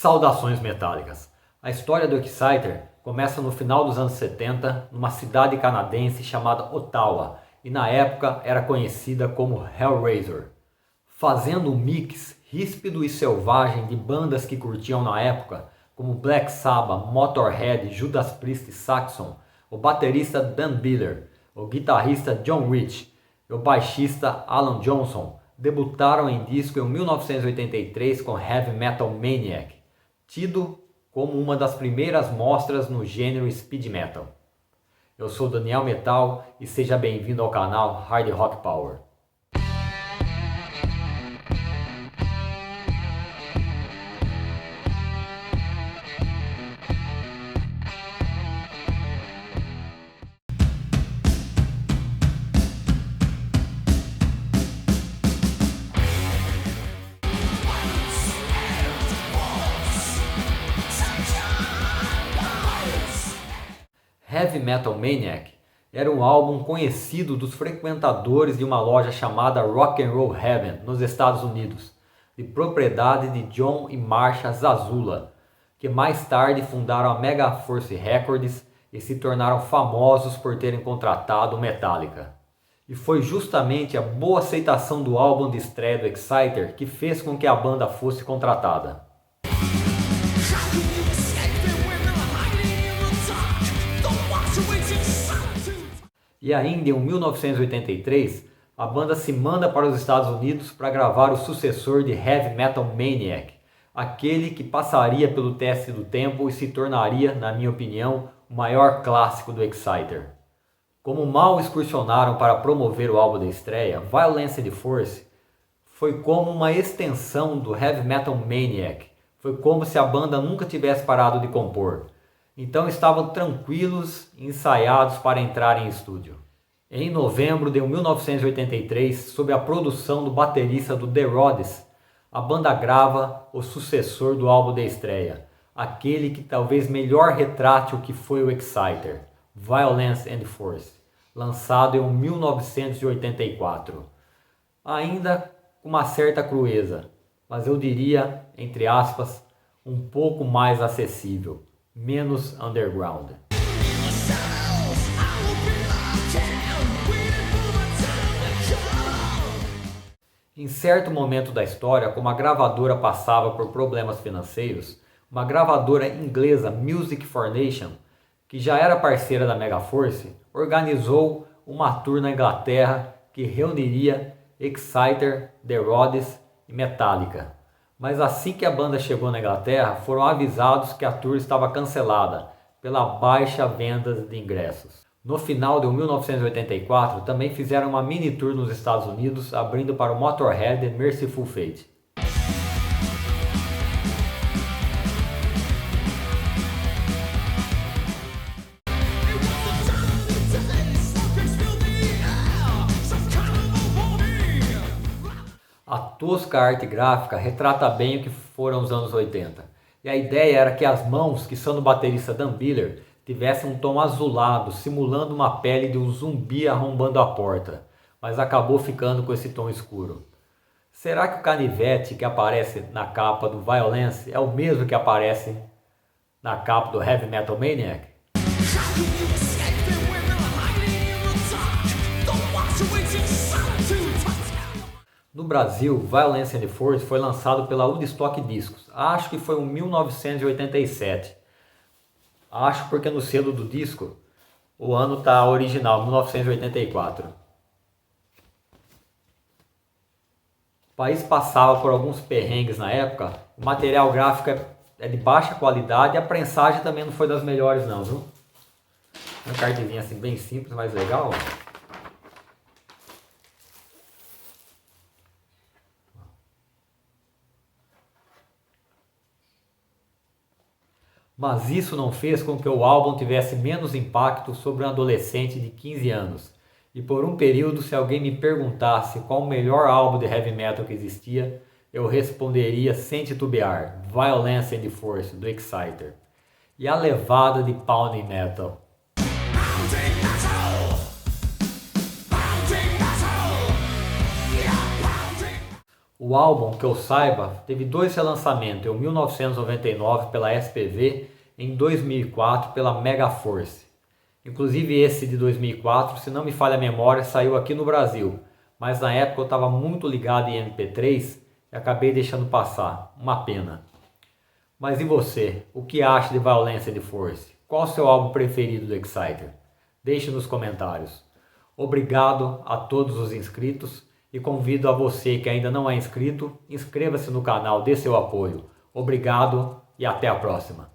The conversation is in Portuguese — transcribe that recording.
Saudações metálicas! A história do Exciter começa no final dos anos 70, numa cidade canadense chamada Ottawa, e na época era conhecida como Hellraiser. Fazendo um mix ríspido e selvagem de bandas que curtiam na época, como Black Sabbath, Motorhead, Judas Priest e Saxon, o baterista Dan Biller, o guitarrista John Rich e o baixista Alan Johnson debutaram em disco em 1983 com Heavy Metal Maniac, tido como uma das primeiras mostras no gênero speed metal. Eu sou Daniel Metal e seja bem-vindo ao canal Hard Rock Power. Heavy Metal Maniac era um álbum conhecido dos frequentadores de uma loja chamada Rock and Roll Heaven, nos Estados Unidos, de propriedade de John e Marsha Zazula, que mais tarde fundaram a Megaforce Records e se tornaram famosos por terem contratado Metallica. E foi justamente a boa aceitação do álbum de estreia do Exciter que fez com que a banda fosse contratada. E ainda em 1983, a banda se manda para os Estados Unidos para gravar o sucessor de Heavy Metal Maniac, aquele que passaria pelo teste do tempo e se tornaria, na minha opinião, o maior clássico do Exciter. Como mal excursionaram para promover o álbum de estreia, Violence and Force foi como uma extensão do Heavy Metal Maniac, foi como se a banda nunca tivesse parado de compor. Então estavam tranquilos e ensaiados para entrar em estúdio. Em novembro de 1983, sob a produção do baterista do The Rhodes, a banda grava o sucessor do álbum de estreia, aquele que talvez melhor retrate o que foi o Exciter, Violence and Force, lançado em 1984. Ainda com uma certa crueza, mas eu diria, entre aspas, um pouco mais acessível, menos underground. Em certo momento da história, como a gravadora passava por problemas financeiros, uma gravadora inglesa, Music for Nation, que já era parceira da Megaforce, organizou uma tour na Inglaterra que reuniria Exciter, The Rhodes e Metallica. Mas assim que a banda chegou na Inglaterra, foram avisados que a tour estava cancelada pela baixa venda de ingressos. No final de 1984, também fizeram uma mini tour nos Estados Unidos, abrindo para o Motorhead e Mercyful Fate. A tosca arte gráfica retrata bem o que foram os anos 80. E a ideia era que as mãos, que são do baterista Dan Biller, tivessem um tom azulado, simulando uma pele de um zumbi arrombando a porta, mas acabou ficando com esse tom escuro. Será que o canivete que aparece na capa do Violence é o mesmo que aparece na capa do Heavy Metal Maniac? No Brasil, Violence and Force foi lançado pela Woodstock Discos, acho que foi em 1987. Acho porque no selo do disco o ano está original, 1984. O país passava por alguns perrengues na época, o material gráfico é de baixa qualidade e a prensagem também não foi das melhores não, viu? Uma cartezinha assim bem simples, mas legal. Mas isso não fez com que o álbum tivesse menos impacto sobre um adolescente de 15 anos. E por um período, se alguém me perguntasse qual o melhor álbum de heavy metal que existia, eu responderia sem titubear, Violence and Force, do Exciter. E a levada de pounding metal. O álbum, que eu saiba, teve 2 relançamentos, em 1999 pela SPV, em 2004 pela Megaforce. Inclusive esse de 2004, se não me falha a memória, saiu aqui no Brasil, mas na época eu estava muito ligado em MP3 e acabei deixando passar, uma pena. Mas e você? O que acha de Violence and Force? Qual o seu álbum preferido do Exciter? Deixe nos comentários. Obrigado a todos os inscritos e convido a você que ainda não é inscrito, inscreva-se no canal, dê seu apoio. Obrigado e até a próxima.